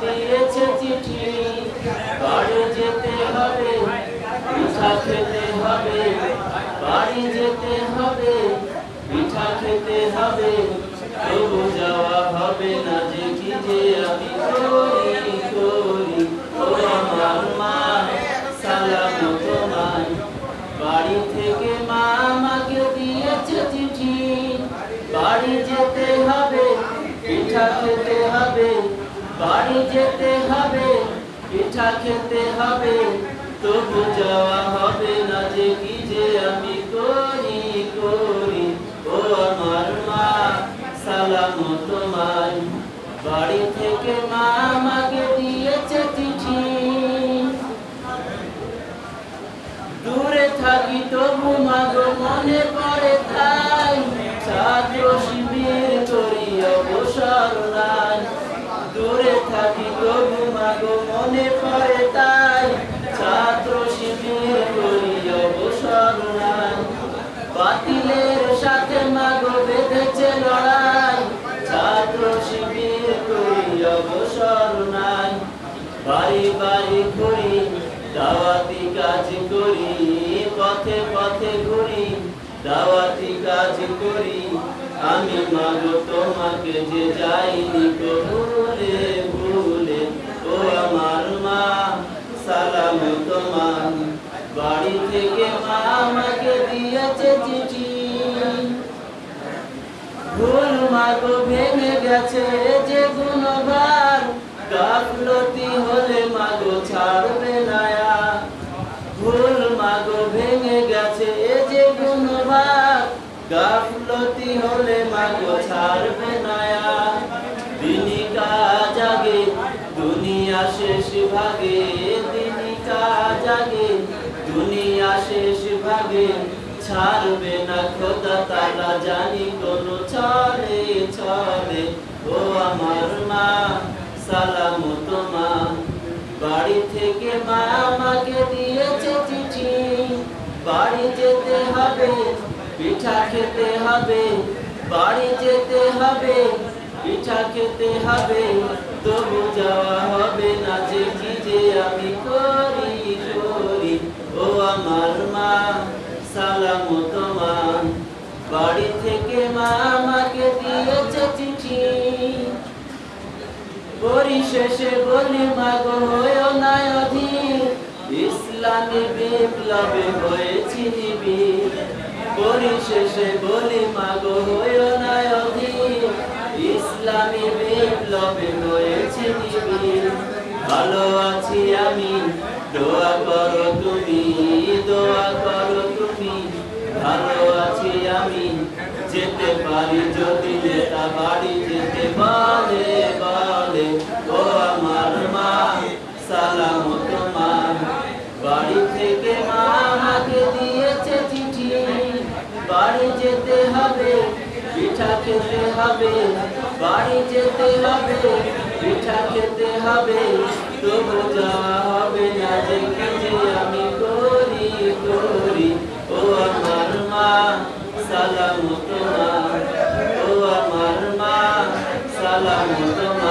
দিয়েছে চিঠি, বাড়ি যেতে হবে, পিঠা খেতে হবে, বাড়ি যেতে হবে, পিঠা খেতে হবে, তবু যাওয়া হবে না যে কি যে আমি করি করি। ও আমার মা সালাম তোমায়, বাড়ি থেকে মা আমাকে দিয়েছে চিঠি, বাড়ি যেতে হবে, পিঠা খেতে হবে, বাড়ি যেতে হবে, পিঠা খেতে হবে, তবু যাওয়া হবে না যে কি যে আমি করি করি। ও আমার মা সালাম তোমায়, বাড়ি থেকে মা আমাকে দিয়েছে চিঠি। দূরে থাকি তবু মাগো মনে পড়ে তাই, ছাত্র শিবির করি অবসর নাই। দূরে থাকি তবু মাগো মনে পড়ে তাই, ছাত্র শিবির করি অবসর নাই। বাতিলের সাথে মাগো বেঁধেছে লড়াই, ছাত্র শিবির করি অবসর নাই। বাড়ি বাড়ি ঘুরি, দাওয়াতি কাজ করি, পথে পথে ঘুরি, দাওয়াতি কাজ করি। আমি মাগো তোমাকে যে যাইনি তো ভুলে ভুলে। ও আমার মা সালাম তোমার, বাড়ি থেকে মা আমাকে দিয়েছে চিঠি। ভুল মাগো ভেঙে গেছে যে গুণবার, গাফলতি হলে মাগো ছাড়বে না। ভুল মাগো ভেঙে গেছে যে গুণবার, গাফলতি হলে মাগো ছাড়বে না। দিনই কাজ আগে দুনিয়া শেষ ভাগে, দিনই কাজ আগে দুনিয়া শেষ ভাগে, ছাড়বে না খোদা তাআলা জানি কোন ছলে ছলে। ও আমার মা সালাম তোমার, বাড়ি থেকে মা আমাকে দিয়েছে চিঠি, বাড়ি যেতে হবে, পিঠা খেতে হবে, বাড়ি যেতে হবে, পিঠা খেতে হবে, তবু যাওয়া হবে না যে কি যে আমি করি করি। ও আমার মা সালাম তোমার, বাড়ি থেকে মা আমাকে দিয়েছে চিঠি। পরিশেষে বলি মাগো হয়ো না অধীর, ইসলামী বিপ্লবে হয়েছি নিবিড়। পরিশেষে বলি মাগো হয়ো না অধীর, ইসলামী বিপ্লবে হয়েছি নিবিড়। ভালো আছি আমি, দোয়া করো তুমি, দোয়া করো তুমি। ভালো আছি আমি, যেতে পারি যদি নেতা বাড়ি যেতে বলে বলে। ও আমার মা সালাম তোমার, বাড়ি থেকে মা আমাকে দিয়েছে চিঠি, বাড়ি যেতে হবে, পিঠা খেতে হবে, বাড়ি যেতে হবে, পিঠা খেতে হবে, তবু যাওয়া হবে না যে কি যে আমি করি করি। ও আমার মা সালাম তোমার, ও আমার মা সালাম তোমার।